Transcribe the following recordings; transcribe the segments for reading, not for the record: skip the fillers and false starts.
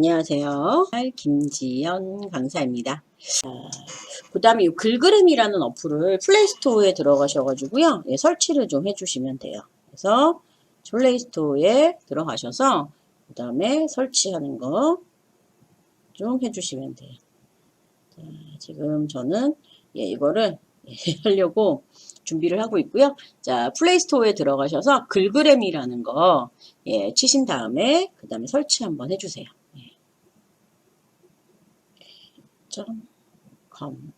안녕하세요. 김지연 강사입니다. 그 다음에 이 글그램이라는 어플을 플레이스토어에 들어가셔가지고요. 예, 설치를 좀 해주시면 돼요. 그래서 플레이스토어에 들어가셔서 그 다음에 설치하는 거 좀 해주시면 돼요. 자, 지금 저는 이거를 하려고 준비를 하고 있고요. 자, 플레이스토어에 들어가셔서 글그램이라는 거 치신 다음에 그 다음에 설치 한번 해주세요. .com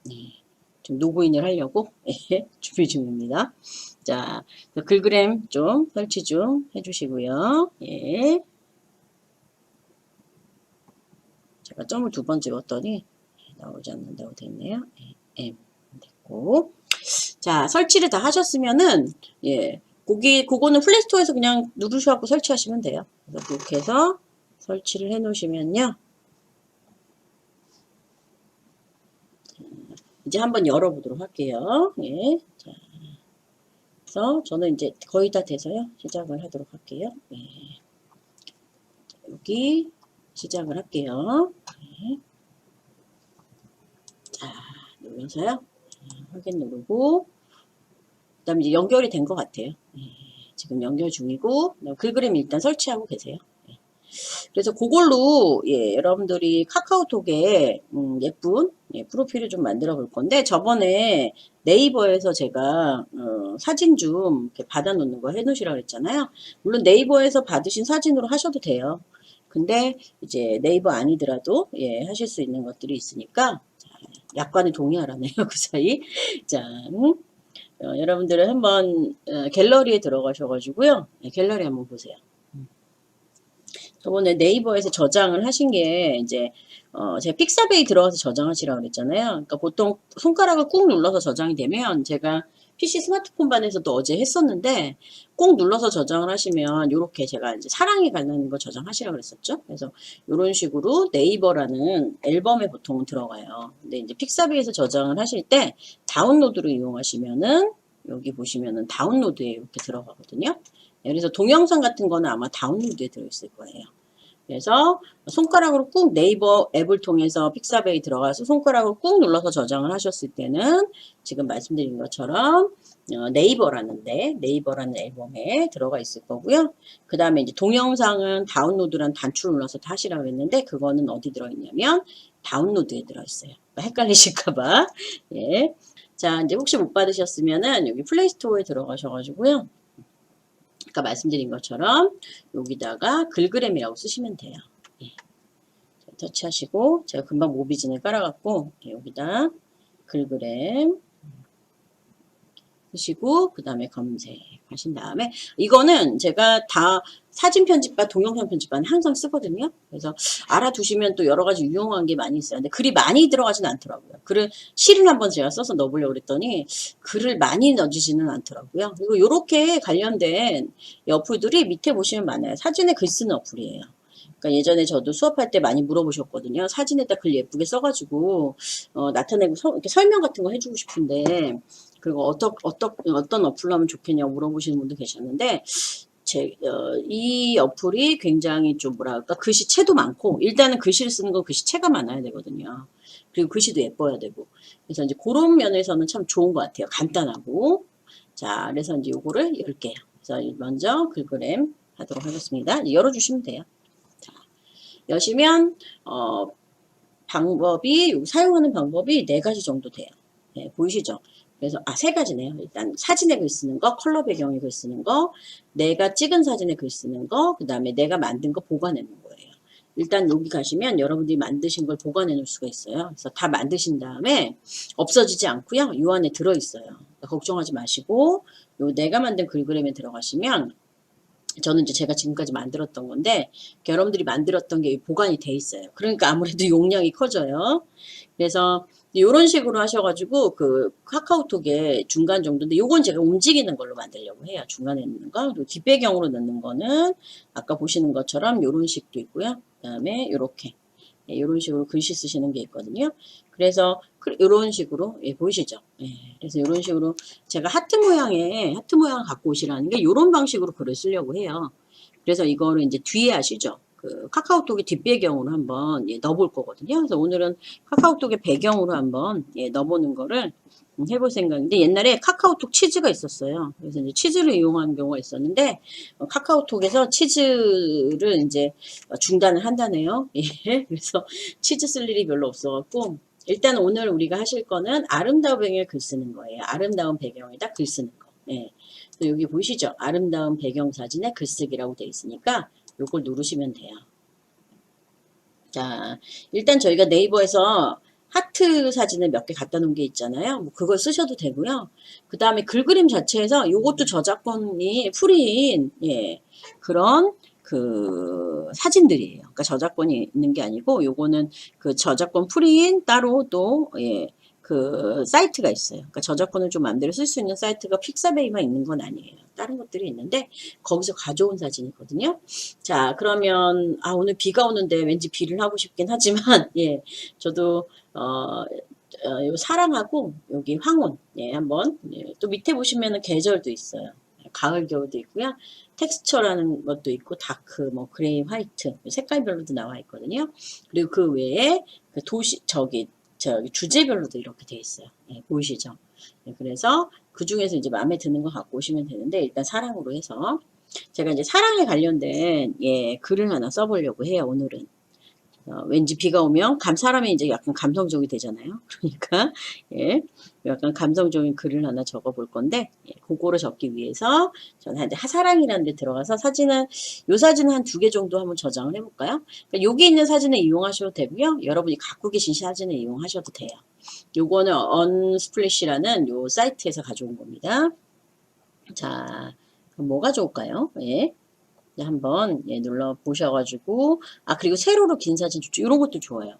좀 로그인을 하려고 준비 중입니다. 자, 글그램 좀 설치 좀 해주시고요. 예. 제가 점을 2번 찍었더니 나오지 않는다고 됐네요. 예, 됐고. 자, 설치를 다 하셨으면은 그거는 플레이스토어에서 그냥 누르셔갖고 설치하시면 돼요. 그래서 그렇게 해서 설치를 해 놓으시면요. 이제 한번 열어보도록 할게요. 예. 자, 그래서 저는 이제 거의 다 돼서요. 시작을 하도록 할게요. 예. 여기 시작을 할게요. 예. 자, 눌러서요. 확인 누르고, 그 다음에 이제 연결이 된 것 같아요. 예. 지금 연결 중이고, 글그램 일단 설치하고 계세요. 그래서 그걸로 여러분들이 카카오톡에 예쁜 프로필을 좀 만들어 볼 건데, 저번에 네이버에서 제가 사진 좀 이렇게 받아 놓는 거 해 놓으시라고 했잖아요. 물론 네이버에서 받으신 사진으로 하셔도 돼요. 근데 이제 네이버 아니더라도 하실 수 있는 것들이 있으니까 약관에 동의하라네요. 그 사이. 자, 여러분들은 한번 갤러리에 들어가셔가지고요. 갤러리 한번 보세요. 저번에 네이버에서 저장을 하신 게 이제 제가 픽사베이 들어가서 저장하시라고 그랬잖아요. 그러니까 보통 손가락을 꾹 눌러서 저장이 되면 제가 PC 스마트폰 반에서도 어제 했었는데 꾹 눌러서 저장을 하시면 이렇게 제가 이제 사랑에 관련된 거 저장하시라고 그랬었죠. 그래서 이런 식으로 네이버라는 앨범에 보통은 들어가요. 근데 이제 픽사베이에서 저장을 하실 때 다운로드를 이용하시면은 여기 보시면은 다운로드에 이렇게 들어가거든요. 그래서 동영상 같은 거는 아마 다운로드에 들어있을 거예요. 그래서 손가락으로 꾹 네이버 앱을 통해서 픽사베이 들어가서 손가락으로 꾹 눌러서 저장을 하셨을 때는 지금 말씀드린 것처럼 네이버라는 앨범에 들어가 있을 거고요. 그 다음에 이제 동영상은 다운로드란 단추를 눌러서 하시라고 했는데 그거는 어디 들어있냐면 다운로드에 들어있어요. 헷갈리실까봐. 예. 자, 이제 혹시 못 받으셨으면은 여기 플레이스토어에 들어가셔가지고요. 아까 말씀드린 것처럼 여기다가 글그램이라고 쓰시면 돼요. 예. 터치하시고 제가 금방 모비진을 깔아갖고 여기다 글그램 쓰시고 그 다음에 검색하신 다음에 이거는 제가 다 사진 편집반 동영상 편집반 항상 쓰거든요. 그래서 알아두시면 또 여러 가지 유용한 게 많이 있어요. 근데 글이 많이 들어가진 않더라고요. 글을 시를 한번 제가 써서 넣어보려고 그랬더니 글을 많이 넣어주지는 않더라고요. 그리고 이렇게 관련된 어플들이 밑에 보시면 많아요. 사진에 글 쓰는 어플이에요. 그러니까 예전에 저도 수업할 때 많이 물어보셨거든요. 사진에다 글 예쁘게 써가지고 나타내고 이렇게 설명 같은 거 해주고 싶은데 그리고 어떤 어플로 하면 좋겠냐고 물어보시는 분도 계셨는데 이 어플이 굉장히 좀 뭐랄까 글씨체도 많고 일단은 글씨를 쓰는 건 글씨체가 많아야 되거든요. 그리고 글씨도 예뻐야 되고 그래서 이제 그런 면에서는 참 좋은 것 같아요. 간단하고 자 그래서 이제 요거를 열게요. 그래서 먼저 글그램 하도록 하겠습니다. 열어주시면 돼요. 자, 여시면 방법이 사용하는 방법이 4가지 정도 돼요. 네, 보이시죠? 그래서 3가지네요. 일단 사진에 글 쓰는 거, 컬러 배경에 글 쓰는 거, 내가 찍은 사진에 글 쓰는 거, 그 다음에 내가 만든 거 보관해 놓은 거예요. 일단 여기 가시면 여러분들이 만드신 걸 보관해 놓을 수가 있어요. 그래서 다 만드신 다음에 없어지지 않고요. 요 안에 들어있어요. 그러니까 걱정하지 마시고 요 내가 만든 글그램에 들어가시면 저는 이제 제가 지금까지 만들었던 건데 여러분들이 만들었던 게 보관이 돼 있어요. 그러니까 아무래도 용량이 커져요. 그래서 이런 식으로 하셔가지고 그 카카오톡에 중간 정도인데 요건 제가 움직이는 걸로 만들려고 해요. 중간에 넣는 거. 그리고 뒷배경으로 넣는 거는 아까 보시는 것처럼 요런 식도 있고요. 그 다음에 요렇게 이런 식으로 글씨 쓰시는 게 있거든요. 그래서 이런 식으로 보이시죠? 그래서 이런 식으로 제가 하트 모양을 갖고 오시라는 게 이런 방식으로 글을 쓰려고 해요. 그래서 이거를 이제 뒤에 하시죠. 그 카카오톡의 뒷배경으로 한번 예, 넣어볼 거거든요. 그래서 오늘은 카카오톡의 배경으로 한번 예, 넣어보는 거를 해볼 생각인데 옛날에 카카오톡 치즈가 있었어요. 그래서 이제 치즈를 이용하는 경우가 있었는데 카카오톡에서 치즈를 이제 중단을 한다네요. 예, 그래서 치즈 쓸 일이 별로 없어갖고 일단 오늘 우리가 하실 거는 아름다운 배경에 글 쓰는 거예요. 아름다운 배경에다 글 쓰는 거. 예. 여기 보시죠. 아름다운 배경 사진에 글쓰기라고 되어 있으니까 요걸 누르시면 돼요. 자, 일단 저희가 네이버에서 하트 사진을 몇 개 갖다 놓은 게 있잖아요. 뭐 그걸 쓰셔도 되고요. 그 다음에 글그림 자체에서 요것도 저작권이 풀이인 예, 그런 그 사진들이에요. 그러니까 저작권이 있는 게 아니고 요거는 그 저작권 프리인 따로 또 예, 그 사이트가 있어요. 그러니까 저작권을 좀 마음대로 쓸 수 있는 사이트가 픽사베이만 있는 건 아니에요. 다른 것들이 있는데 거기서 가져온 사진이거든요. 자, 그러면 오늘 비가 오는데 왠지 비를 하고 싶긴 하지만 예, 저도 요 사랑하고 여기 황혼 예, 한번 예, 또 밑에 보시면은 계절도 있어요. 가을 겨울도 있고요. 텍스처라는 것도 있고 다크 뭐 그레이 화이트 색깔별로도 나와 있거든요. 그리고 그 외에 그 도시 저기 주제별로도 이렇게 돼 있어요. 예, 보이시죠? 예, 그래서 그 중에서 이제 마음에 드는 거 갖고 오시면 되는데 일단 사랑으로 해서 제가 이제 사랑에 관련된 예, 글을 하나 써보려고 해요. 오늘은. 왠지 비가 오면 사람이 이제 약간 감성적이 되잖아요. 그러니까 예, 약간 감성적인 글을 하나 적어볼 건데 예, 그거를 적기 위해서 저는 이제 사랑이라는 데 들어가서 요 사진은 한 2개 정도 한번 저장을 해볼까요? 그러니까 여기 있는 사진을 이용하셔도 되고요. 여러분이 갖고 계신 사진을 이용하셔도 돼요. 요거는 언스플래시라는 요 사이트에서 가져온 겁니다. 자, 그럼 뭐가 좋을까요? 예. 한번 예, 눌러 보셔가지고 그리고 세로로 긴 사진 좋죠. 이런 것도 좋아요.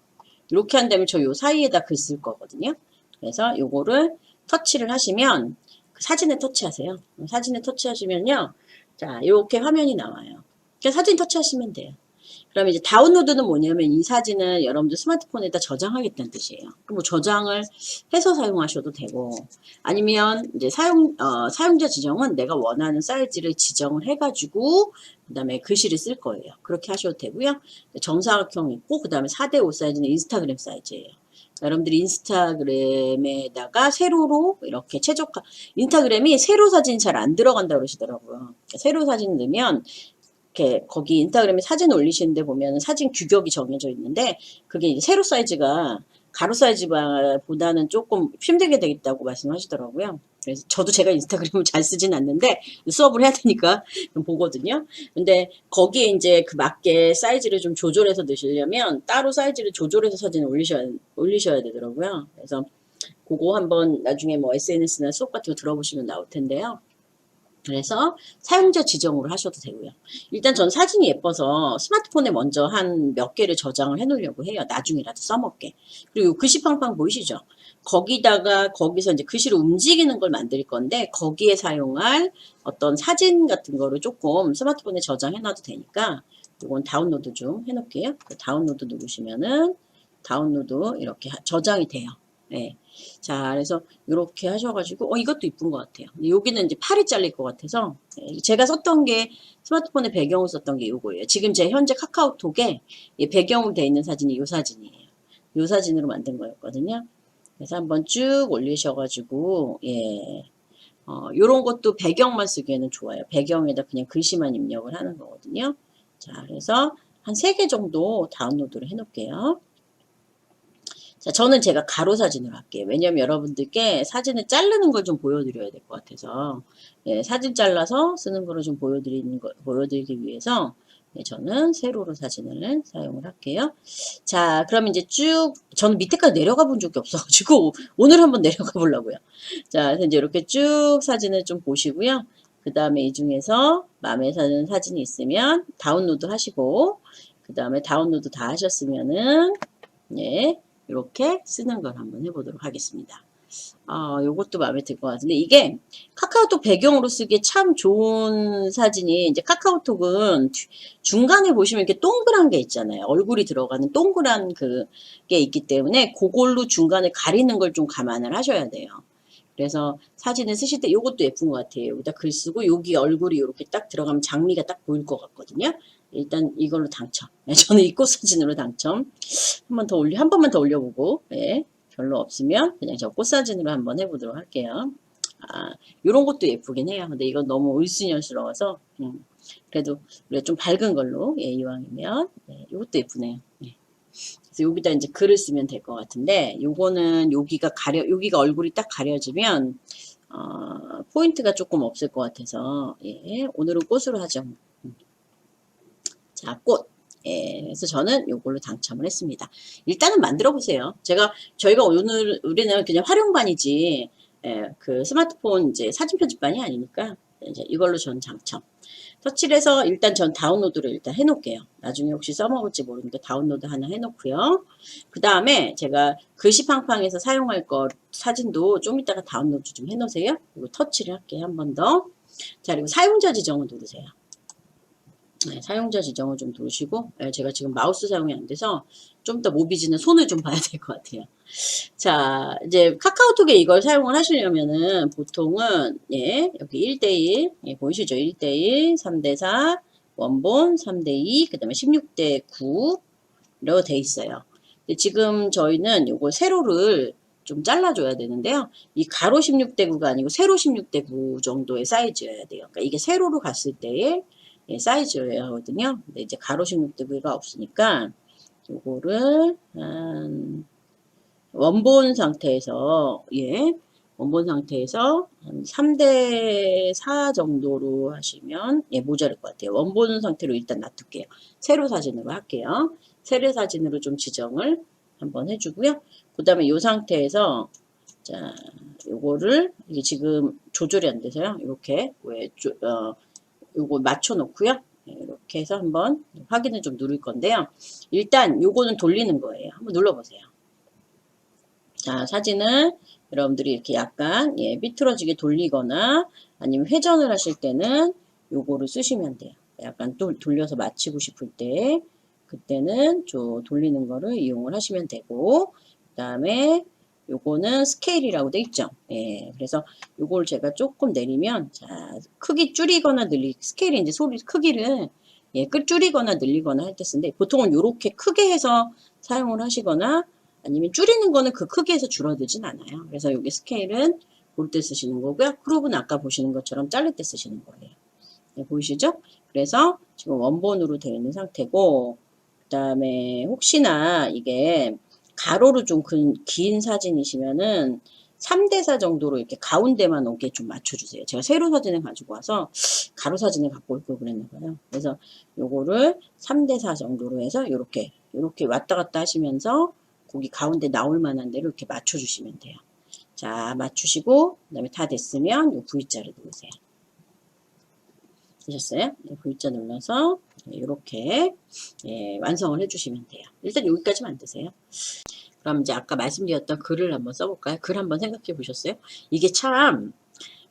이렇게 한다면 저 요 사이에다 글 쓸 거거든요. 그래서 요거를 터치를 하시면 그 사진에 터치하세요. 사진에 터치하시면요. 자, 이렇게 화면이 나와요. 그냥 사진 터치하시면 돼요. 그러면 이제 다운로드는 뭐냐면 이 사진을 여러분들 스마트폰에다 저장하겠다는 뜻이에요. 그럼 뭐 저장을 해서 사용하셔도 되고 아니면 이제 사용자 지정은 내가 원하는 사이즈를 지정을 해가지고 그 다음에 글씨를 쓸 거예요. 그렇게 하셔도 되고요. 정사각형 있고 그 다음에 4대5 사이즈는 인스타그램 사이즈예요. 여러분들이 인스타그램에다가 세로로 이렇게 인스타그램이 세로 사진 잘 안 들어간다 그러시더라고요. 세로 사진 넣으면 이렇게 거기 인스타그램에 사진 올리시는데 보면 사진 규격이 정해져 있는데 그게 이제 세로 사이즈가 가로 사이즈보다는 조금 힘들게 되겠다고 말씀하시더라고요. 그래서 저도 제가 인스타그램을 잘 쓰진 않는데 수업을 해야 되니까 보거든요. 근데 거기에 이제 그 맞게 사이즈를 좀 조절해서 넣으시려면 따로 사이즈를 조절해서 사진을 올리셔야 되더라고요. 그래서 그거 한번 나중에 뭐 SNS나 수업 같은 거 들어보시면 나올 텐데요. 그래서 사용자 지정으로 하셔도 되고요. 일단 전 사진이 예뻐서 스마트폰에 먼저 한 몇 개를 저장을 해 놓으려고 해요. 나중에라도 써먹게. 그리고 글씨팡팡 보이시죠? 거기서 이제 글씨를 움직이는 걸 만들 건데 거기에 사용할 어떤 사진 같은 거를 조금 스마트폰에 저장해 놔도 되니까 이건 다운로드 좀 해놓을게요. 다운로드 누르시면은 다운로드 이렇게 저장이 돼요. 네. 자, 그래서 이렇게 하셔가지고 이것도 이쁜 것 같아요. 여기는 이제 팔이 잘릴 것 같아서 제가 썼던 게 스마트폰에 배경을 썼던 게 이거예요. 지금 제 현재 카카오톡에 배경으로 되어 있는 사진이 이 사진이에요. 이 사진으로 만든 거였거든요. 그래서 한번 쭉 올리셔가지고 요런 것도 배경만 쓰기에는 좋아요. 배경에다 그냥 글씨만 입력을 하는 거거든요. 자, 그래서 한 3개 정도 다운로드를 해놓을게요. 자, 저는 제가 가로 사진으로 할게요. 왜냐면 여러분들께 사진을 자르는 걸 좀 보여드려야 될 것 같아서 사진 잘라서 쓰는 거를 좀 보여드리기 위해서 저는 세로로 사진을 사용을 할게요. 자, 그럼 이제 저는 밑에까지 내려가 본 적이 없어가지고 오늘 한번 내려가 보려고요. 자, 이제 이렇게 쭉 사진을 좀 보시고요. 그 다음에 이 중에서 마음에 드는 사진이 있으면 다운로드 하시고 그 다음에 다운로드 다 하셨으면은 이렇게 쓰는 걸 한번 해보도록 하겠습니다. 요것도 마음에 들 것 같은데 이게 카카오톡 배경으로 쓰기에 참 좋은 사진이 이제 카카오톡은 중간에 보시면 이렇게 동그란 게 있잖아요. 얼굴이 들어가는 동그란 그게 있기 때문에 그걸로 중간에 가리는 걸 좀 감안을 하셔야 돼요. 그래서 사진을 쓰실 때 이것도 예쁜 것 같아요. 여기다 글 쓰고 여기 얼굴이 이렇게 딱 들어가면 장미가 딱 보일 것 같거든요. 일단 이걸로 당첨. 네, 저는 이 꽃 사진으로 당첨. 한 번만 더 올려보고, 예, 별로 없으면 그냥 저 꽃 사진으로 한번 해보도록 할게요. 아, 요런 것도 예쁘긴 해요. 근데 이건 너무 을순연스러워서, 그래도 우리가 좀 밝은 걸로, 예, 이왕이면, 예, 이것도 예쁘네요. 예. 그래서 여기다 이제 글을 쓰면 될 것 같은데, 요거는 여기가 얼굴이 딱 가려지면, 포인트가 조금 없을 것 같아서, 예, 오늘은 꽃으로 하죠. 자, 꽃. 예, 그래서 저는 요걸로 당첨을 했습니다. 일단은 만들어 보세요. 우리는 그냥 활용반이지, 예, 그 스마트폰 이제 사진 편집반이 아니니까, 이제 이걸로 전 당첨. 터치를 해서 일단 전 다운로드를 일단 해놓을게요. 나중에 혹시 써먹을지 모르니까 다운로드 하나 해놓고요. 그 다음에 제가 글씨팡팡에서 사용할 거 사진도 좀 이따가 다운로드 좀 해놓으세요. 그리고 터치를 할게요. 한 번 더. 자, 그리고 사용자 지정을 누르세요. 네, 사용자 지정을 좀 누르시고, 네, 제가 지금 마우스 사용이 안 돼서 좀 더 모비지는 손을 좀 봐야 될 것 같아요. 자, 이제 카카오톡에 이걸 사용을 하시려면은 보통은, 예, 여기 1대1, 예, 보이시죠? 1대1, 3대4, 원본, 3대2, 그 다음에 16대9로 돼 있어요. 근데 지금 저희는 요거 세로를 좀 잘라줘야 되는데요. 이 가로 16대9가 아니고 세로 16대9 정도의 사이즈여야 돼요. 그러니까 이게 세로로 갔을 때의 예, 사이즈여야 하거든요. 근데 이제 가로 16대9가 없으니까 요거를 한 원본 상태에서, 예, 원본 상태에서 한 3대4 정도로 하시면, 예, 모자랄 것 같아요. 원본 상태로 일단 놔둘게요. 세로 사진으로 할게요. 세로 사진으로 좀 지정을 한번 해주고요. 그 다음에 이 상태에서, 자, 요거를, 이게 지금 조절이 안 돼서요. 이렇게, 요거 맞춰 놓고요. 이렇게 해서 한번 확인을 좀 누를 건데요. 일단 요거는 돌리는 거예요. 한번 눌러보세요. 자, 사진을 여러분들이 이렇게 약간 예, 삐뚤어지게 돌리거나 아니면 회전을 하실 때는 요거를 쓰시면 돼요. 약간 또 돌려서 맞추고 싶을 때 그때는 저 돌리는 거를 이용을 하시면 되고 그 다음에 요거는 스케일이라고 돼 있죠. 예, 그래서 요걸 제가 조금 내리면 자, 크기 줄이거나 스케일이 이제 소리 크기를 예, 끝 줄이거나 늘리거나 할 때 쓰는데 보통은 요렇게 크게 해서 사용을 하시거나 아니면 줄이는 거는 그 크기에서 줄어들진 않아요. 그래서 여기 스케일은 볼 때 쓰시는 거고요. 크롭은 아까 보시는 것처럼 자를 때 쓰시는 거예요. 네, 보이시죠? 그래서 지금 원본으로 되어 있는 상태고 그 다음에 혹시나 이게 가로로 좀 긴 사진이시면은 3대4 정도로 이렇게 가운데만 오게 좀 맞춰주세요. 제가 세로 사진을 가지고 와서 가로 사진을 갖고 올 걸 그랬나 봐요. 그래서 요거를 3대4 정도로 해서 이렇게 왔다 갔다 하시면서 거기 가운데 나올 만한 데로 이렇게 맞춰주시면 돼요. 자, 맞추시고, 그 다음에 다 됐으면 요 V자를 누르세요. 되셨어요? 네, V자 눌러서 이렇게 예, 완성을 해주시면 돼요. 일단 여기까지만 드세요. 그럼 이제 아까 말씀드렸던 글을 한번 써볼까요? 글 한번 생각해 보셨어요? 이게 참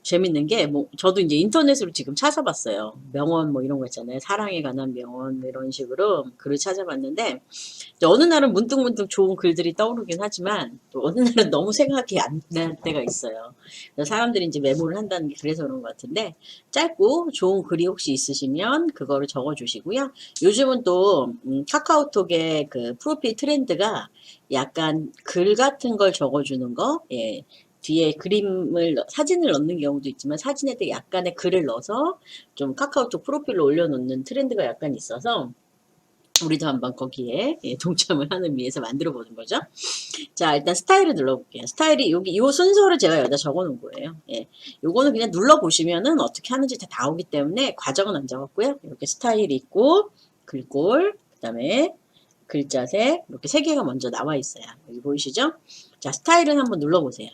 재밌는 게, 뭐, 저도 이제 인터넷으로 지금 찾아봤어요. 명언 뭐 이런 거 있잖아요. 사랑에 관한 명언 뭐 이런 식으로 글을 찾아봤는데, 어느 날은 문득문득 좋은 글들이 떠오르긴 하지만, 또 어느 날은 너무 생각이 안 날 때가 있어요. 그래서 사람들이 이제 메모를 한다는 게 그래서 그런 것 같은데, 짧고 좋은 글이 혹시 있으시면 그거를 적어 주시고요. 요즘은 또, 카카오톡의 그 프로필 트렌드가 약간 글 같은 걸 적어주는 거, 예. 뒤에 사진을 넣는 경우도 있지만 사진에도 약간의 글을 넣어서 좀 카카오톡 프로필로 올려놓는 트렌드가 약간 있어서 우리도 한번 거기에 예, 동참을 하는 위해서 만들어 보는 거죠. 자, 일단 스타일을 눌러볼게요. 스타일이 여기 이 순서를 제가 여기다 적어 놓은 거예요. 예. 요거는 그냥 눌러보시면은 어떻게 하는지 다 나오기 때문에 과정은 안 적었고요. 이렇게 스타일이 있고 글꼴, 그 다음에 글자색 이렇게 세 개가 먼저 나와 있어요. 여기 보이시죠? 자, 스타일을 한번 눌러보세요.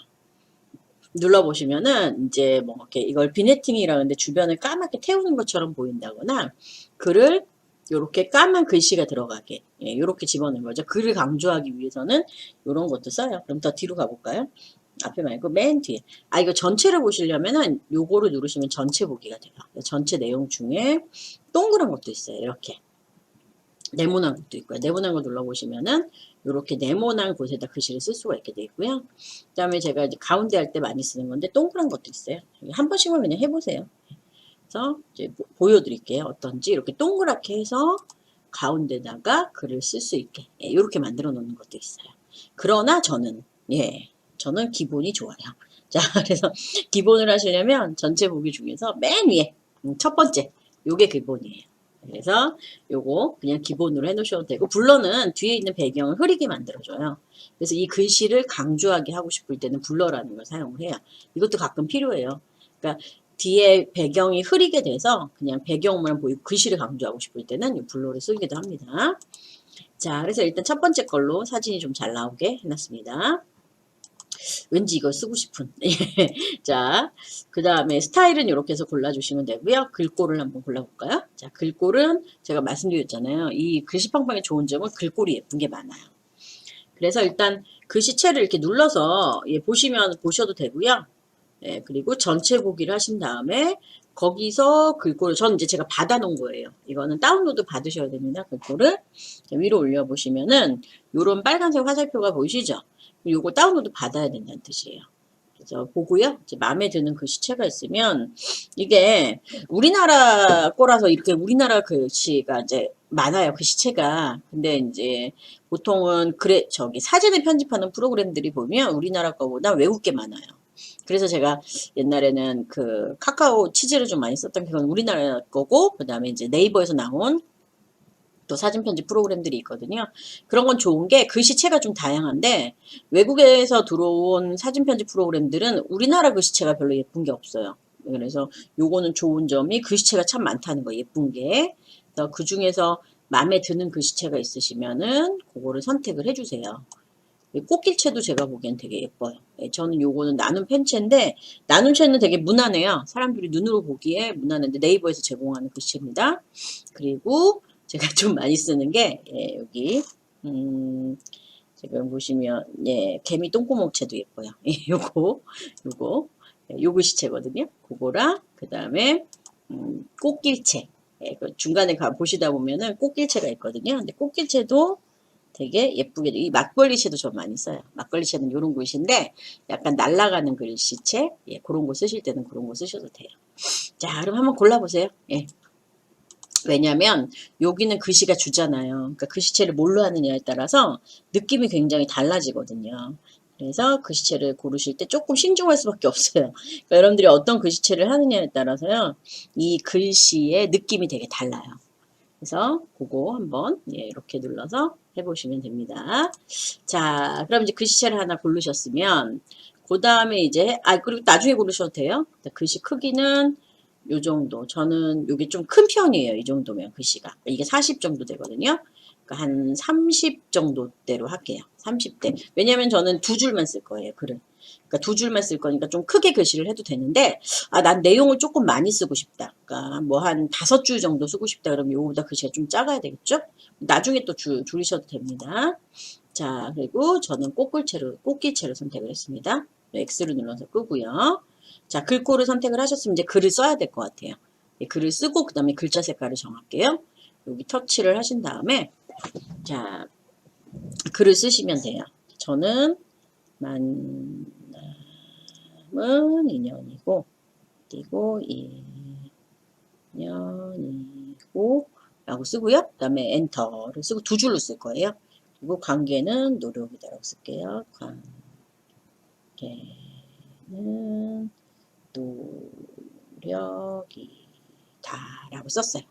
눌러보시면은 이제 뭐 이렇게 이걸 비네팅이라 하는데 주변을 까맣게 태우는 것처럼 보인다거나 글을 이렇게 까만 글씨가 들어가게 예, 이렇게 집어넣는 거죠. 글을 강조하기 위해서는 이런 것도 써요. 그럼 더 뒤로 가볼까요? 앞에 말고 맨 뒤에. 아 이거 전체를 보시려면은 요거를 누르시면 전체 보기가 돼요. 전체 내용 중에 동그란 것도 있어요. 이렇게. 네모난 것도 있고요. 네모난 거 눌러보시면은 이렇게 네모난 곳에다 글씨를 쓸 수가 있게 되어 있고요. 그 다음에 제가 이제 가운데 할 때 많이 쓰는 건데 동그란 것도 있어요. 한 번씩만 그냥 해보세요. 그래서 이제 보여드릴게요. 어떤지 이렇게 동그랗게 해서 가운데다가 글을 쓸 수 있게 예, 이렇게 만들어 놓는 것도 있어요. 그러나 저는 기본이 좋아요. 자, 그래서 기본을 하시려면 전체 보기 중에서 맨 위에 첫 번째 요게 기본이에요. 그래서 요거 그냥 기본으로 해놓으셔도 되고 블러는 뒤에 있는 배경을 흐리게 만들어줘요. 그래서 이 글씨를 강조하게 하고 싶을 때는 블러라는 걸 사용을 해요. 이것도 가끔 필요해요. 그러니까 뒤에 배경이 흐리게 돼서 그냥 배경만 보이고 글씨를 강조하고 싶을 때는 이 블러를 쓰기도 합니다. 자, 그래서 일단 첫 번째 걸로 사진이 좀 잘 나오게 해놨습니다. 왠지 이걸 쓰고 싶은. 자, 그 다음에 스타일은 이렇게 해서 골라주시면 되고요. 글꼴을 한번 골라볼까요? 자, 글꼴은 제가 말씀드렸잖아요. 이 글씨팡팡의 좋은 점은 글꼴이 예쁜 게 많아요. 그래서 일단 글씨체를 이렇게 눌러서 예, 보셔도 되고요. 예, 그리고 전체 보기를 하신 다음에 거기서 글꼴을 저는 이제 제가 받아 놓은 거예요. 이거는 다운로드 받으셔야 됩니다. 글꼴을 위로 올려 보시면은 요런 빨간색 화살표가 보이시죠? 요거 다운로드 받아야 된다는 뜻이에요. 그래서 보고요. 이제 마음에 드는 글씨체가 있으면 이게 우리나라 거라서 이렇게 우리나라 글씨가 이제 많아요. 글씨체가. 근데 이제 보통은 사진을 편집하는 프로그램들이 보면 우리나라 거보다 외국 게 많아요. 그래서 제가 옛날에는 그 카카오 치즈를 좀 많이 썼던 게 그건 우리나라 거고 그 다음에 이제 네이버에서 나온 또 사진 편집 프로그램들이 있거든요. 그런 건 좋은 게 글씨체가 좀 다양한데 외국에서 들어온 사진 편집 프로그램들은 우리나라 글씨체가 별로 예쁜 게 없어요. 그래서 요거는 좋은 점이 글씨체가 참 많다는 거 예쁜 게. 그래서 그 중에서 마음에 드는 글씨체가 있으시면은 그거를 선택을 해주세요. 꽃길체도 제가 보기엔 되게 예뻐요. 저는 요거는 나눔 펜체인데 나눔체는 되게 무난해요. 사람들이 눈으로 보기에 무난한데 네이버에서 제공하는 글씨입니다. 그리고 제가 좀 많이 쓰는 게 여기 지금 보시면 개미 똥구멍체도 예뻐요. 요거 글씨체거든요. 그거랑 그 다음에 꽃길체 그 중간에 보시다 보면은 꽃길체가 있거든요. 근데 꽃길체도 되게 예쁘게 이 막걸리체도 좀 많이 써요. 막걸리체는 이런 글씨인데 약간 날아가는 글씨체 그런 거 쓰실 때는 그런 거 쓰셔도 돼요. 자, 그럼 한번 골라보세요. 왜냐면 여기는 글씨가 주잖아요. 그러니까 글씨체를 뭘로 하느냐에 따라서 느낌이 굉장히 달라지거든요. 그래서 글씨체를 고르실 때 조금 신중할 수밖에 없어요. 그러니까 여러분들이 어떤 글씨체를 하느냐에 따라서요. 이 글씨의 느낌이 되게 달라요. 그래서 그거 한번 이렇게 눌러서 해보시면 됩니다. 자, 그럼 이제 글씨체를 하나 고르셨으면 그 다음에 이제 그리고 나중에 고르셔도 돼요. 글씨 크기는 요 정도. 저는 요게 좀 큰 편이에요. 이 정도면 글씨가. 이게 40 정도 되거든요. 그러니까 한 30 정도대로 할게요. 30대. 왜냐면 저는 두 줄만 쓸 거예요. 글을. 그러니까 두 줄만 쓸 거니까 좀 크게 글씨를 해도 되는데 난 내용을 조금 많이 쓰고 싶다. 그러니까 뭐 한 5줄 정도 쓰고 싶다. 그러면 요거보다 글씨가 좀 작아야 되겠죠? 나중에 또 줄이셔도 됩니다. 자, 그리고 저는 꽃길체로 선택을 했습니다. X를 눌러서 끄고요. 자, 글꼴을 선택을 하셨으면 이제 글을 써야 될 것 같아요. 글을 쓰고 그 다음에 글자 색깔을 정할게요. 여기 터치를 하신 다음에 자, 글을 쓰시면 돼요. 저는 만남은 인연이고 그리고 인연이고 라고 쓰고요. 그 다음에 엔터를 쓰고 두 줄로 쓸 거예요. 그리고 관계는 노력이다라고 쓸게요. 관계는 노력이다 라고 썼어요.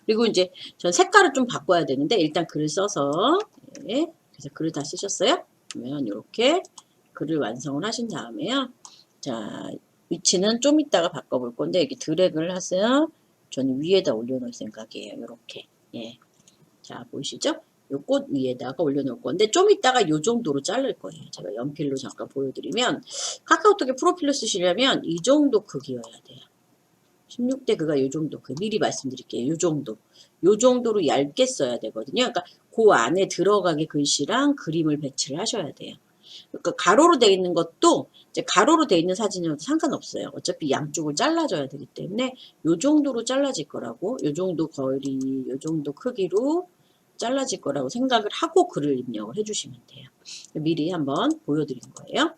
그리고 이제 전 색깔을 좀 바꿔야 되는데 일단 글을 써서 그래서 글을 다 쓰셨어요? 그러면 이렇게 글을 완성을 하신 다음에요. 자, 위치는 좀 이따가 바꿔볼 건데 이렇게 드래그를 하세요. 저는 위에다 올려놓을 생각이에요. 이렇게 자, 보이시죠? 요 꽃 위에다가 올려놓을 건데 좀 이따가 요 정도로 자를 거예요. 제가 연필로 잠깐 보여드리면 카카오톡에 프로필로 쓰시려면 이 정도 크기여야 돼요. 16대 그가 요 정도 미리 말씀드릴게요. 요 정도로 얇게 써야 되거든요. 그러니까 그 안에 들어가게 글씨랑 그림을 배치를 하셔야 돼요. 그러니까 가로로 되어 있는 것도 이제 가로로 되어 있는 사진이어도 상관없어요. 어차피 양쪽을 잘라줘야 되기 때문에 요 정도로 잘라질 거라고 요 정도 거리 요 정도 크기로 잘라질 거라고 생각을 하고 글을 입력을 해주시면 돼요. 미리 한번 보여드린 거예요.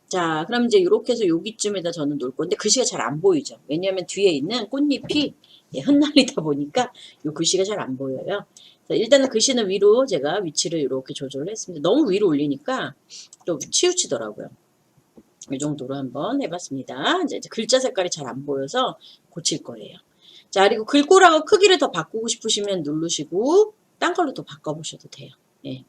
자, 그럼 이제 이렇게 해서 여기쯤에다 저는 놓을 건데 글씨가 잘 안 보이죠. 왜냐하면 뒤에 있는 꽃잎이 흩날리다 보니까 이 글씨가 잘 안 보여요. 자, 일단은 글씨는 위로 제가 위치를 이렇게 조절을 했습니다. 너무 위로 올리니까 또 치우치더라고요. 이 정도로 한번 해봤습니다. 이제 글자 색깔이 잘 안 보여서 고칠 거예요. 자, 그리고 글꼴하고 크기를 더 바꾸고 싶으시면 누르시고 딴 걸로 또 바꿔보셔도 돼요. 예.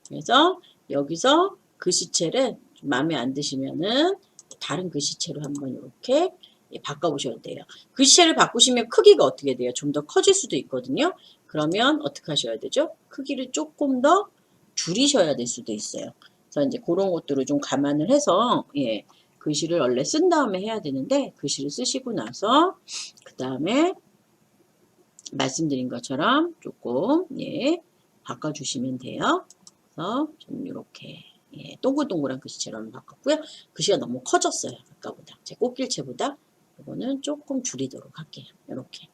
그래서 여기서 글씨체를 좀 마음에 안 드시면은 다른 글씨체로 한번 이렇게 바꿔보셔도 돼요. 글씨체를 바꾸시면 크기가 어떻게 돼요? 좀 더 커질 수도 있거든요. 그러면 어떻게 하셔야 되죠? 크기를 조금 더 줄이셔야 될 수도 있어요. 그래서 이제 그런 것들을 좀 감안을 해서 예, 글씨를 원래 쓴 다음에 해야 되는데 글씨를 쓰시고 나서 그 다음에 말씀드린 것처럼 조금 예, 바꿔주시면 돼요. 그래서 좀 이렇게 예, 동글동글한 글씨처럼 바꿨고요. 글씨가 너무 커졌어요. 아까보다 제 꽃길체보다 이거는 조금 줄이도록 할게요. 이렇게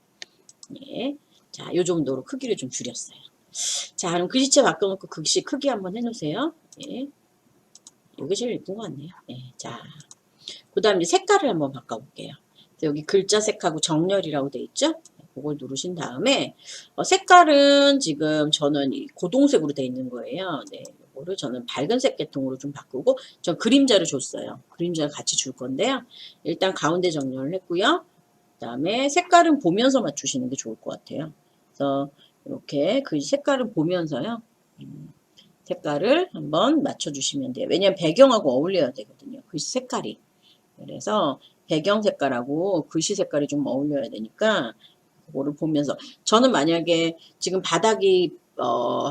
예, 자, 요 정도로 크기를 좀 줄였어요. 자, 그럼 글씨체 바꿔놓고 글씨 크기 한번 해놓으세요. 예, 이게 제일 예쁜 것 같네요. 예, 자, 그 다음 이제 색깔을 한번 바꿔볼게요. 여기 글자 색하고 정렬이라고 돼 있죠? 그걸 누르신 다음에 색깔은 지금 저는 이 고동색으로 돼 있는 거예요. 네, 이거를 저는 밝은색 계통으로 좀 바꾸고 전 그림자를 줬어요. 그림자를 같이 줄 건데요. 일단 가운데 정렬을 했고요. 그 다음에 색깔은 보면서 맞추시는 게 좋을 것 같아요. 그래서 이렇게 그 색깔을 보면서요. 색깔을 한번 맞춰주시면 돼요. 왜냐하면 배경하고 어울려야 되거든요. 글씨 색깔이. 그래서 배경 색깔하고 글씨 색깔이 좀 어울려야 되니까 그거를 보면서 저는 만약에 지금 바닥이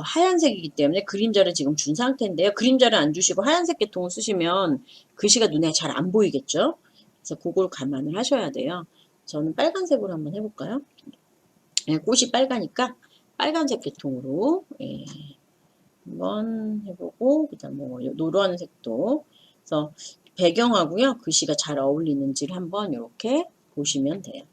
하얀색이기 때문에 그림자를 지금 준 상태인데요. 그림자를 안 주시고 하얀색 계통을 쓰시면 글씨가 눈에 잘 안 보이겠죠. 그래서 그걸 감안을 하셔야 돼요. 저는 빨간색으로 한번 해볼까요? 예, 꽃이 빨가니까 빨간색 계통으로 예, 한번 해보고 그 다음에 노란 색도 그래서 배경하고요 글씨가 잘 어울리는지를 한번 이렇게 보시면 돼요.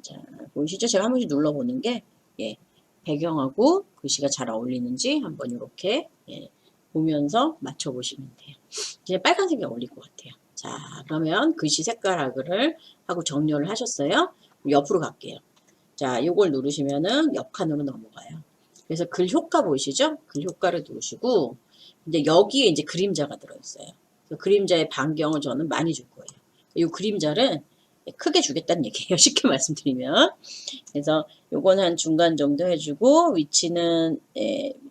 자, 보이시죠? 제가 한 번씩 눌러보는 게 예, 배경하고 글씨가 잘 어울리는지 한번 이렇게 예, 보면서 맞춰보시면 돼요. 이제 빨간색이 어울릴 것 같아요. 자, 그러면 글씨 색깔을 하고 정렬을 하셨어요. 옆으로 갈게요. 자, 이걸 누르시면은 옆 칸으로 넘어가요. 그래서 글 효과 보이시죠? 글 효과를 누르시고 이제 여기에 이제 그림자가 들어있어요. 그림자의 반경을 저는 많이 줄 거예요. 이 그림자를 크게 주겠다는 얘기예요. 쉽게 말씀드리면. 그래서 요건 한 중간 정도 해주고 위치는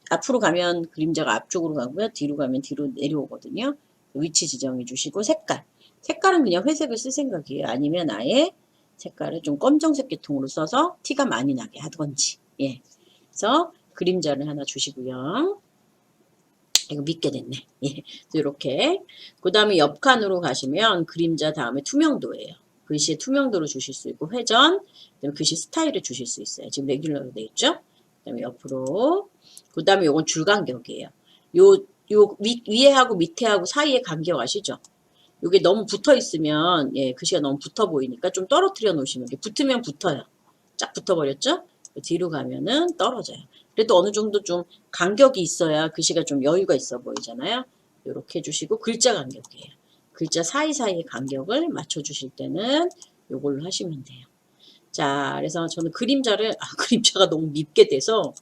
앞으로 가면 그림자가 앞쪽으로 가고요. 뒤로 가면 뒤로 내려오거든요. 위치 지정해 주시고 색깔은 그냥 회색을 쓸 생각이에요. 아니면 아예 색깔을 좀 검정색 계통으로 써서 티가 많이 나게 하던지. 예. 그래서 그림자를 하나 주시고요. 이거 믿게 됐네. 예. 이렇게. 그 다음에 옆 칸으로 가시면 그림자 다음에 투명도예요. 글씨의 투명도를 주실 수 있고 회전, 글씨 스타일을 주실 수 있어요. 지금 레귤러로 되어 있죠? 그 다음에 옆으로. 그 다음에 이건 줄 간격이에요. 요 위에하고 밑에하고 사이에 간격 아시죠? 이게 너무 붙어 있으면 예, 글씨가 너무 붙어 보이니까 좀 떨어뜨려 놓으시면 돼. 붙으면 붙어요. 쫙 붙어버렸죠? 뒤로 가면은 떨어져요. 그래도 어느 정도 좀 간격이 있어야 글씨가 좀 여유가 있어 보이잖아요. 이렇게 해주시고 글자 간격이에요. 글자 사이사이의 간격을 맞춰주실 때는 이걸로 하시면 돼요. 자, 그래서 저는 그림자가 너무 밉게 돼서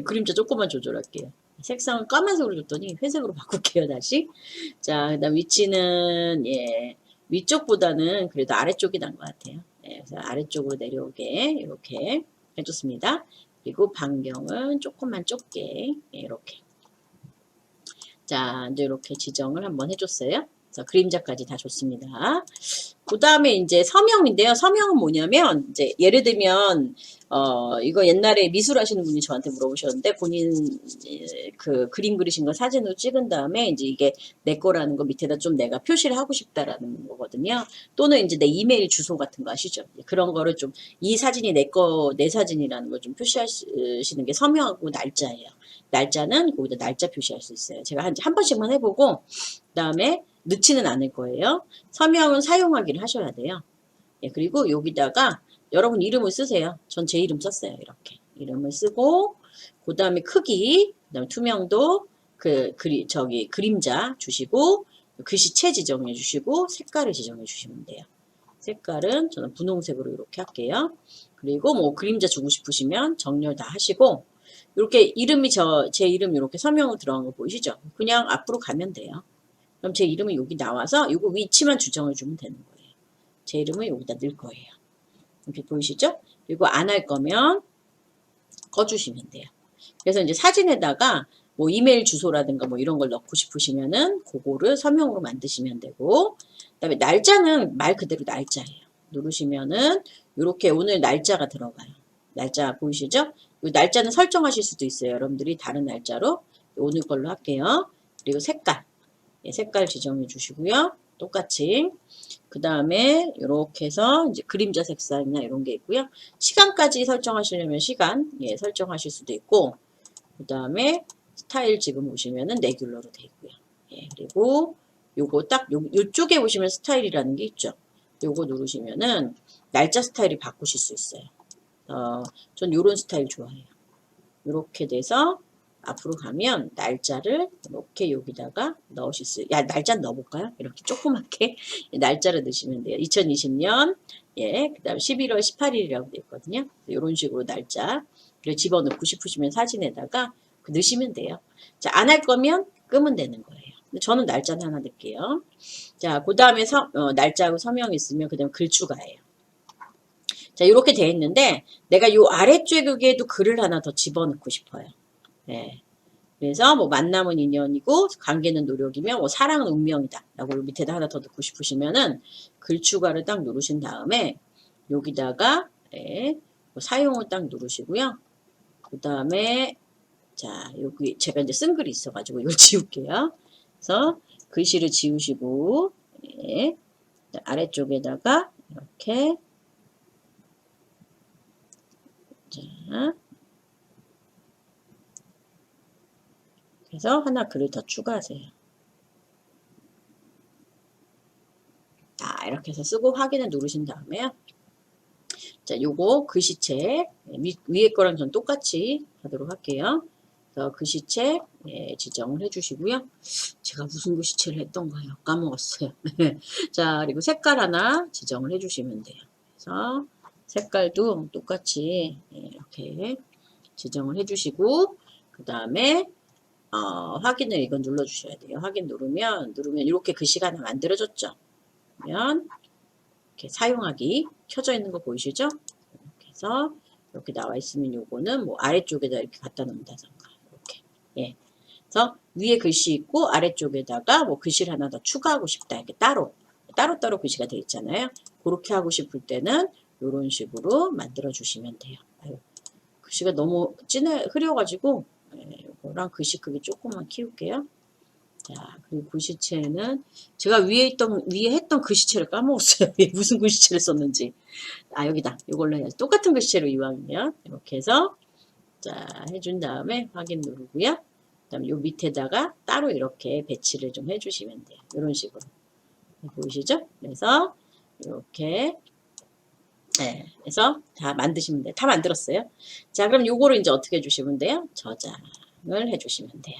그림자 조금만 조절할게요. 색상은 까만색으로 줬더니 회색으로 바꿀게요, 다시. 자, 그 다음 위치는, 예, 위쪽보다는 그래도 아래쪽이 난 것 같아요. 예, 그래서 아래쪽으로 내려오게, 이렇게 해줬습니다. 그리고 반경은 조금만 좁게, 예, 이렇게. 자, 이제 이렇게 지정을 한번 해줬어요. 그래서 그림자까지 다 줬습니다. 그 다음에 이제 서명인데요. 서명은 뭐냐면, 이제 예를 들면, 이거 옛날에 미술하시는 분이 저한테 물어보셨는데, 본인 그 그림 그리신 거 사진으로 찍은 다음에, 이제 이게 내 거라는 거 밑에다 좀 내가 표시를 하고 싶다라는 거거든요. 또는 이제 내 이메일 주소 같은 거 아시죠? 그런 거를 좀, 이 사진이 내 사진이라는 걸 좀 표시하시는 게 서명하고 날짜예요. 날짜는 거기다 날짜 표시할 수 있어요. 제가 한 번씩만 해보고, 그 다음에 넣지는 않을 거예요. 서명은 사용하기를 하셔야 돼요. 예, 그리고 여기다가 여러분 이름을 쓰세요. 전 제 이름 썼어요. 이렇게. 이름을 쓰고 그 다음에 크기, 그 다음에 투명도, 그림자 주시고, 글씨체 지정해 주시고, 색깔을 지정해 주시면 돼요. 색깔은 저는 분홍색으로 이렇게 할게요. 그리고 뭐 그림자 주고 싶으시면 정렬 다 하시고, 이렇게 이름이 제 이름 이렇게 서명으로 들어간 거 보이시죠? 그냥 앞으로 가면 돼요. 그럼 제 이름이 여기 나와서 이거 위치만 주정해 주면 되는 거예요. 제 이름을 여기다 넣을 거예요. 이렇게 보이시죠? 그리고 안 할 거면 꺼주시면 돼요. 그래서 이제 사진에다가 뭐 이메일 주소라든가 뭐 이런 걸 넣고 싶으시면은 그거를 서명으로 만드시면 되고, 그다음에 날짜는 말 그대로 날짜예요. 누르시면은 이렇게 오늘 날짜가 들어가요. 날짜 보이시죠? 이 날짜는 설정하실 수도 있어요. 여러분들이 다른 날짜로 오늘 걸로 할게요. 그리고 색깔, 색깔 지정해 주시고요. 똑같이 그 다음에 이렇게 해서 이제 그림자 색상이나 이런 게 있고요. 시간까지 설정하시려면 시간 설정하실 수도 있고, 그 다음에 스타일 지금 보시면은 레귤러로 되어 있고요. 그리고 요거 딱 요쪽에 보시면 스타일이라는 게 있죠. 요거 누르시면은 날짜 스타일이 바꾸실 수 있어요. 전 요런 스타일 좋아해요. 이렇게 돼서 앞으로 가면 날짜를 이렇게 여기다가 넣으실 수, 날짜 넣어볼까요? 이렇게 조그맣게 날짜를 넣으시면 돼요. 2020년, 그 다음 11월 18일이라고 되어 있거든요. 이런 식으로 날짜, 그리고 집어넣고 싶으시면 사진에다가 넣으시면 돼요. 자, 안 할 거면 끄면 되는 거예요. 저는 날짜는 하나 넣을게요. 자, 그 다음에 날짜하고 서명이 있으면 그 다음에 글 추가해요. 자, 이렇게 돼 있는데 내가 요 아래쪽에도 글을 하나 더 집어넣고 싶어요. 그래서 뭐 만남은 인연이고 관계는 노력이며 뭐 사랑은 운명이다 라고 밑에다 하나 더 넣고 싶으시면은 글 추가를 딱 누르신 다음에 여기다가 뭐 사용을 딱 누르시고요. 그 다음에 자, 여기 제가 이제 쓴 글이 있어가지고 이걸 지울게요. 그래서 글씨를 지우시고 아래쪽에다가 이렇게 자, 그래서 하나 글을 더 추가하세요. 자, 이렇게 해서 쓰고 확인을 누르신 다음에요. 자, 요거 글씨책 위에 거랑 전 똑같이 하도록 할게요. 그래서 글씨책 지정을 해주시고요. 제가 무슨 글씨체를 했던가요? 까먹었어요. 자, 그리고 색깔 하나 지정을 해주시면 돼요. 그래서 색깔도 똑같이 이렇게 지정을 해주시고 그 다음에 확인을 이건 눌러주셔야 돼요. 확인 누르면 이렇게 글씨가 하나 만들어졌죠. 그러면 이렇게 사용하기 켜져 있는 거 보이시죠? 이렇게 해서 이렇게 나와 있으면 요거는 뭐 아래쪽에다 이렇게 갖다 놓는다던가 이렇게 그래서 위에 글씨 있고 아래쪽에다가 뭐 글씨를 하나 더 추가하고 싶다 이렇게 따로따로 글씨가 되어 있잖아요. 그렇게 하고 싶을 때는 이런 식으로 만들어 주시면 돼요. 글씨가 너무 흐려가지고 이거랑 글씨 크기 조금만 키울게요. 자, 그리고 글씨체는 제가 위에 했던 글씨체를 까먹었어요. 무슨 글씨체를 썼는지. 여기다. 이걸로 해야지. 똑같은 글씨체로 이왕이면 이렇게 해서 자, 해준 다음에 확인 누르고요. 그 다음에 요 밑에다가 따로 이렇게 배치를 좀 해주시면 돼요. 이런 식으로. 보이시죠? 그래서 이렇게 그래서 다 만드시면 돼요. 다 만들었어요. 자, 그럼 요거를 이제 어떻게 해주시면 돼요? 저장을 해주시면 돼요.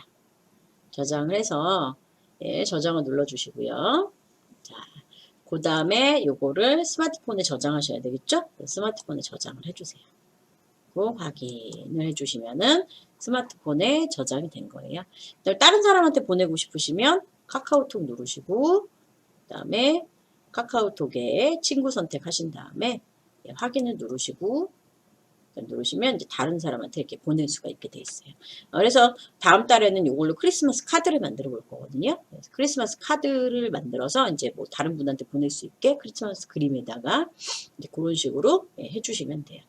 저장을 해서 저장을 눌러주시고요. 자, 그 다음에 요거를 스마트폰에 저장하셔야 되겠죠? 스마트폰에 저장을 해주세요. 그리고 확인을 해주시면은 스마트폰에 저장이 된 거예요. 다른 사람한테 보내고 싶으시면 카카오톡 누르시고 그 다음에 카카오톡에 친구 선택하신 다음에 확인을 누르시고 누르시면 이제 다른 사람한테 이렇게 보낼 수가 있게 돼 있어요. 그래서 다음 달에는 이걸로 크리스마스 카드를 만들어 볼 거거든요. 그래서 크리스마스 카드를 만들어서 이제 뭐 다른 분한테 보낼 수 있게 크리스마스 그림에다가 이제 그런 식으로 해주시면 돼요.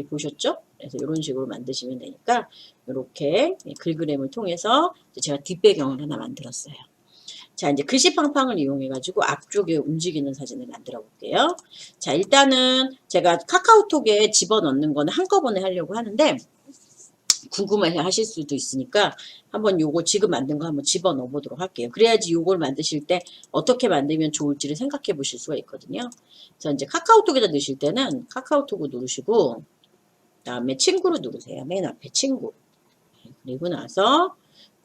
보셨죠? 그래서 이런 식으로 만드시면 되니까 이렇게 글그램을 통해서 제가 뒷배경을 하나 만들었어요. 자, 이제 글씨팡팡을 이용해가지고 앞쪽에 움직이는 사진을 만들어 볼게요. 자, 일단은 제가 카카오톡에 집어넣는 거는 한꺼번에 하려고 하는데, 궁금해 하실 수도 있으니까, 한번 요거 지금 만든 거 한번 집어넣어 보도록 할게요. 그래야지 요걸 만드실 때 어떻게 만들면 좋을지를 생각해 보실 수가 있거든요. 자, 이제 카카오톡에다 넣으실 때는 카카오톡을 누르시고, 그 다음에 친구를 누르세요. 맨 앞에 친구. 그리고 나서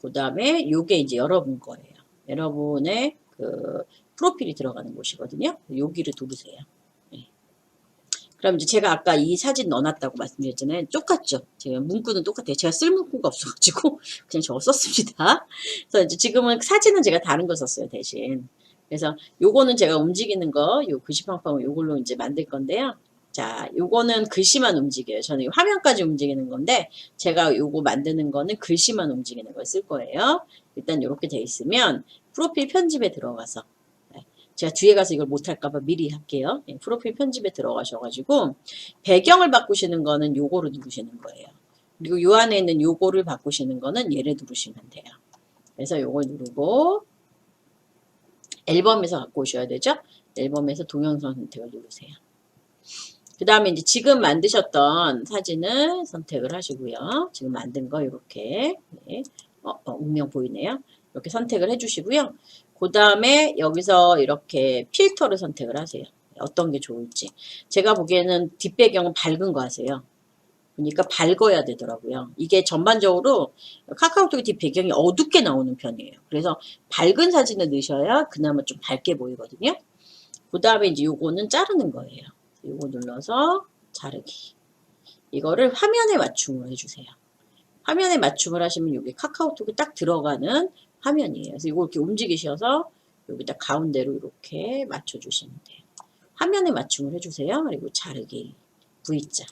그 다음에 요게 이제 여러분 거예요. 여러분의 그 프로필이 들어가는 곳이거든요. 여기를 누르세요. 네. 그럼 이제 제가 아까 이 사진 넣어놨다고 말씀드렸잖아요. 똑같죠? 제가 문구는 똑같아요. 제가 쓸 문구가 없어가지고 그냥 저거 썼습니다. 그래서 이제 지금은 사진은 제가 다른 거 썼어요, 대신. 그래서 요거는 제가 움직이는 거, 요 글씨팡팡을 요걸로 이제 만들 건데요. 자, 요거는 글씨만 움직여요. 저는 화면까지 움직이는 건데, 제가 요거 만드는 거는 글씨만 움직이는 걸 쓸 거예요. 일단 요렇게 돼 있으면, 프로필 편집에 들어가서, 제가 뒤에 가서 이걸 못할까봐 미리 할게요. 프로필 편집에 들어가셔가지고, 배경을 바꾸시는 거는 요거를 누르시는 거예요. 그리고 요 안에 있는 요거를 바꾸시는 거는 얘를 누르시면 돼요. 그래서 요걸 누르고, 앨범에서 갖고 오셔야 되죠? 앨범에서 동영상 선택을 누르세요. 그 다음에 이제 지금 만드셨던 사진을 선택을 하시고요. 지금 만든 거 이렇게 네. 운명 보이네요. 이렇게 선택을 해주시고요. 그 다음에 여기서 이렇게 필터를 선택을 하세요. 어떤 게 좋을지. 제가 보기에는 뒷배경은 밝은 거 하세요. 그러니까 밝아야 되더라고요. 이게 전반적으로 카카오톡 뒷배경이 어둡게 나오는 편이에요. 그래서 밝은 사진을 넣으셔야 그나마 좀 밝게 보이거든요. 그 다음에 이제 요거는 자르는 거예요. 요거 눌러서 자르기. 이거를 화면에 맞춤을 해주세요. 화면에 맞춤을 하시면 여기 카카오톡이 딱 들어가는 화면이에요. 그래서 이거 이렇게 움직이셔서 여기다 가운데로 이렇게 맞춰주시면 돼요. 화면에 맞춤을 해주세요. 그리고 자르기 V자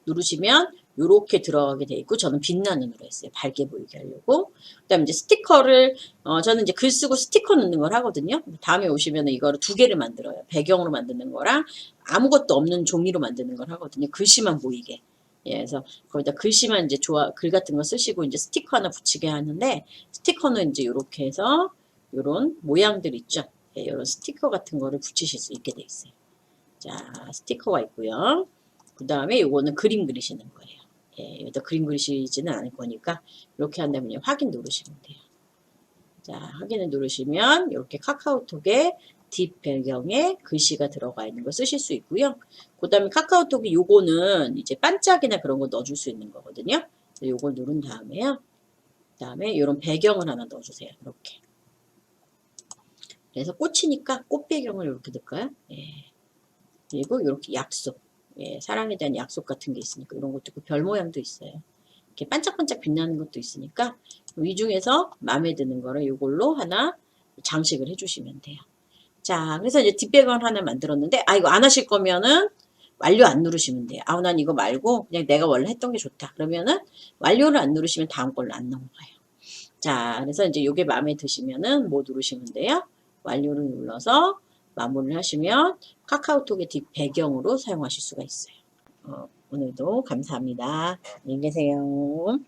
누르시면 이렇게 들어가게 돼 있고 저는 빛나는으로 했어요. 밝게 보이게 하려고. 그 다음에 이제 스티커를 저는 이제 글 쓰고 스티커 넣는 걸 하거든요. 다음에 오시면 이거를 두 개를 만들어요. 배경으로 만드는 거랑 아무것도 없는 종이로 만드는 걸 하거든요. 글씨만 보이게. 예, 그래서 거기다 글씨만 이제 글 같은 거 쓰시고 이제 스티커 하나 붙이게 하는데 스티커는 이제 이렇게 해서 이런 모양들 있죠. 예, 이런 스티커 같은 거를 붙이실 수 있게 돼 있어요. 자, 스티커가 있고요. 그 다음에 요거는 그림 그리시는 거예요. 예, 여기다 그림 그리시지는 않을 거니까 이렇게 한 다음에 확인 누르시면 돼요. 자, 확인을 누르시면 이렇게 카카오톡에 뒷배경에 글씨가 들어가 있는 거 쓰실 수 있고요. 그 다음에 카카오톡이 요거는 이제 반짝이나 그런 거 넣어줄 수 있는 거거든요. 요걸 누른 다음에요. 그 다음에 이런 배경을 하나 넣어주세요. 이렇게. 그래서 꽃이니까 꽃 배경을 이렇게 넣을까요? 예. 그리고 이렇게 약속. 예, 사랑에 대한 약속 같은 게 있으니까 이런 것도 있고 별 모양도 있어요. 이렇게 반짝반짝 빛나는 것도 있으니까 이 중에서 마음에 드는 거를 이걸로 하나 장식을 해주시면 돼요. 자, 그래서 이제 뒷배경 하나 만들었는데 이거 안 하실 거면은 완료 안 누르시면 돼요. 난 이거 말고 그냥 내가 원래 했던 게 좋다. 그러면은 완료를 안 누르시면 다음 걸로 안 넘어가요. 자, 그래서 이제 이게 마음에 드시면은 뭐 누르시면 돼요. 완료를 눌러서 마무리를 하시면 카카오톡의 뒷 배경으로 사용하실 수가 있어요. 오늘도 감사합니다. 안녕히 계세요.